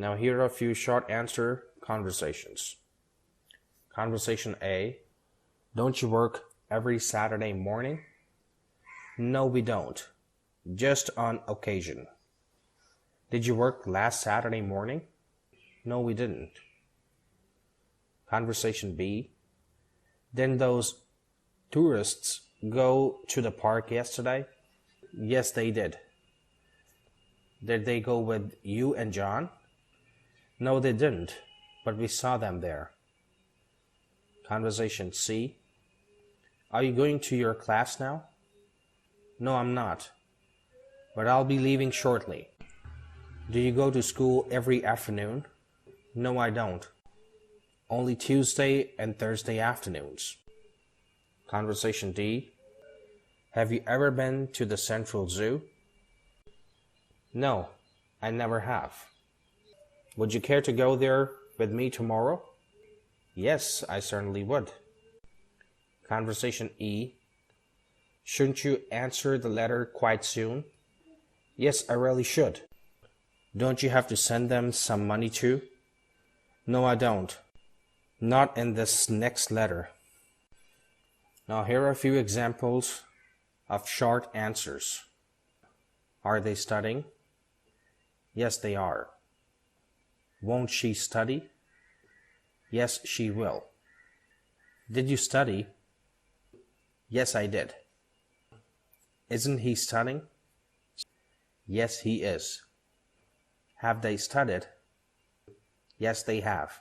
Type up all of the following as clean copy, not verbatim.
Now here are a few short answer conversations. Conversation A. Don't you work every Saturday morning? No, we don't. Just on occasion. Did you work last Saturday morning? No, we didn't. Conversation B. Didn't those tourists go to the park yesterday? Yes, they did. Did they go with you and John? No, they didn't, but we saw them there. Conversation C. Are you going to your class now? No, I'm not, but I'll be leaving shortly. Do you go to school every afternoon? No, I don't. Only Tuesday and Thursday afternoons. Conversation D. Have you ever been to the Central Zoo? No, I never have. Would you care to go there with me tomorrow? Yes, I certainly would. Conversation E. Shouldn't you answer the letter quite soon? Yes, I really should. Don't you have to send them some money too? No, I don't. Not in this next letter. Now here are a few examples of short answers. Are they studying? Yes, they are. Won't she study? Yes, she will. Did you study? Yes, I did. Isn't he studying? Yes, he is. Have they studied? Yes, they have.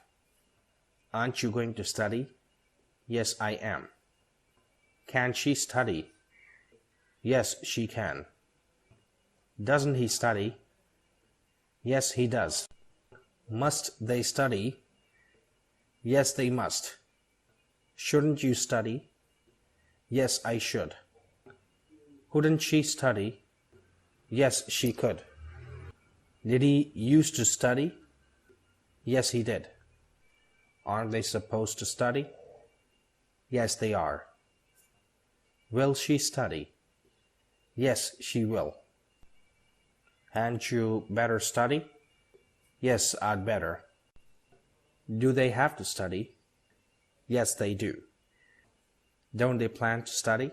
Aren't you going to study? Yes, I am. Can she study? Yes, she can. Doesn't he study? Yes, he does. Must they study? Yes, they must. Shouldn't you study? Yes, I should. Couldn't she study? Yes, she could. Did he used to study? Yes, he did. Aren't they supposed to study? Yes, they are. Will she study? Yes, she will. Hadn't you better study? Yes, I'd better. Do they have to study? Yes, they do. Don't they plan to study?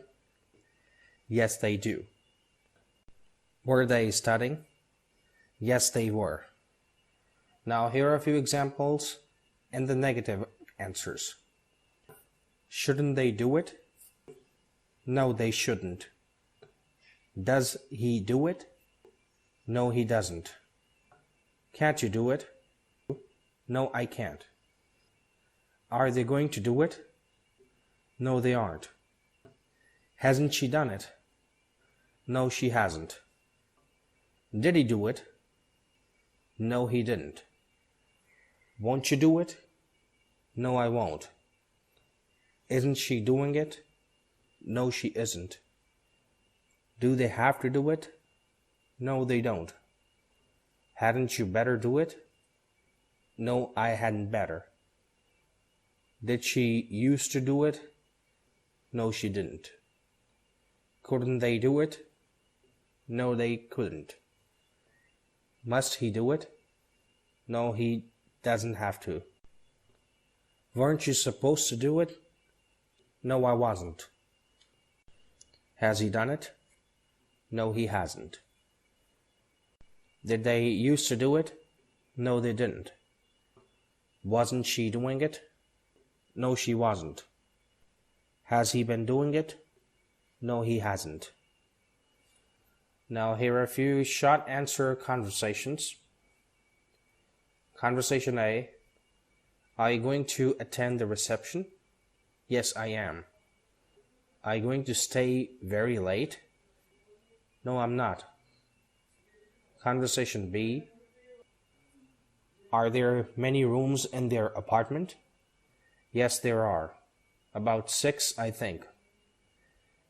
Yes, they do. Were they studying? Yes, they were. Now here are a few examples in the negative answers. Shouldn't they do it? No, they shouldn't. Does he do it? No, he doesn't. Can't you do it? No, I can't. Are they going to do it? No, they aren't. Hasn't she done it? No, she hasn't. Did he do it? No, he didn't. Won't you do it? No, I won't. Isn't she doing it? No, she isn't. Do they have to do it? No, they don't. Hadn't you better do it? No, I hadn't better. Did she used to do it? No, she didn't. Couldn't they do it? No, they couldn't. Must he do it? No, he doesn't have to. Weren't you supposed to do it? No, I wasn't. Has he done it? No, he hasn't. Did they used to do it? No, they didn't. Wasn't she doing it? No, she wasn't. Has he been doing it? No, he hasn't. Now here are a few short answer conversations. Conversation A. Are you going to attend the reception? Yes, I am. Are you going to stay very late? No, I'm not. Conversation B. Are there many rooms in their apartment? Yes, there are. About 6, I think.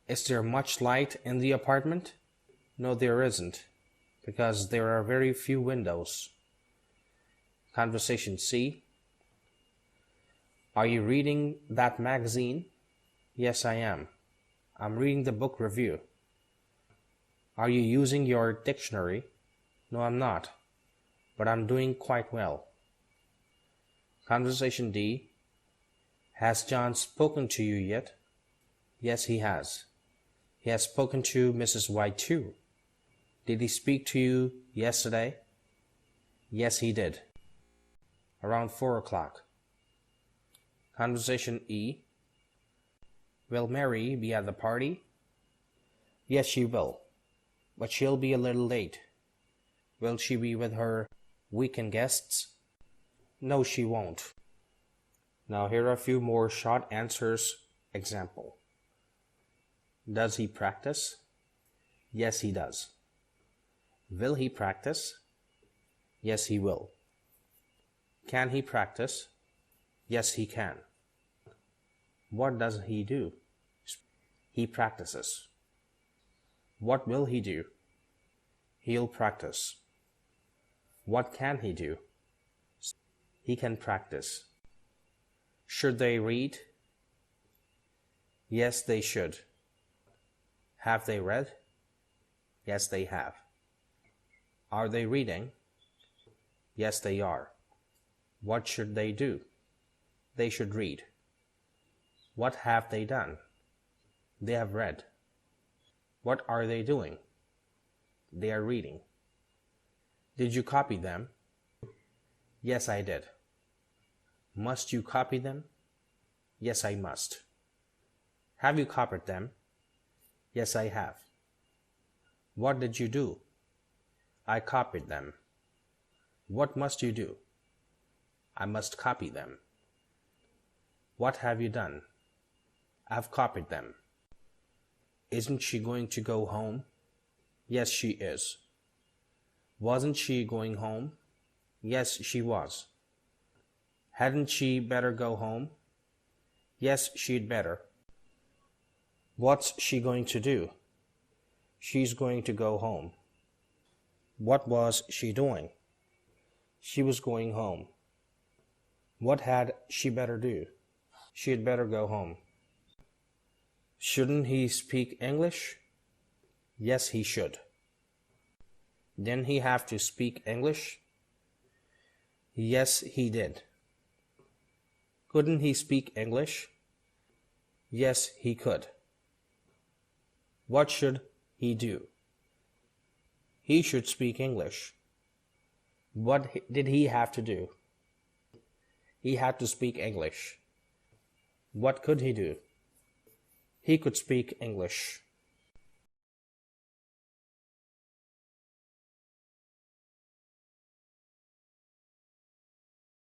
Is there much light in the apartment? No, there isn't, because there are very few windows. Conversation C. Are you reading that magazine? Yes, I am. I'm reading the book review. Are you using your dictionary? No, I'm not. but I'm doing quite well. Conversation D. Has John spoken to you yet? Yes, he has. He has spoken to Mrs. White too. Did he speak to you yesterday? Yes, he did. Around 4 o'clock. Conversation E. Will Mary be at the party? Yes, she will, but she'll be a little late. Will she be with her weekend guests? No, she won't. Now here are a few more short answers. Example. Does he practice? Yes, he does. Will he practice? Yes, he will. Can he practice? Yes, he can. What does he do? He practices. What will he do? He'll practice. What can he do? He can practice. Should they read? Yes, they should. Have they read? Yes, they have. Are they reading? Yes, they are. What should they do? They should read. What have they done? They have read. What are they doing? They are reading. Did you copy them? Yes, I did. Must you copy them? Yes, I must. Have you copied them? Yes, I have. What did you do? I copied them. What must you do? I must copy them. What have you done? I've copied them. Isn't she going to go home? Yes, she is. Wasn't she going home? Yes, she was. Hadn't she better go home? Yes, she'd better. What's she going to do? She's going to go home. What was she doing? She was going home. What had she better do? She'd better go home. Shouldn't he speak English? Yes, he should. Didn't he have to speak English? Yes, he did. Couldn't he speak English? Yes, he could. What should he do? He should speak English. What did he have to do? He had to speak English. What could he do? He could speak English.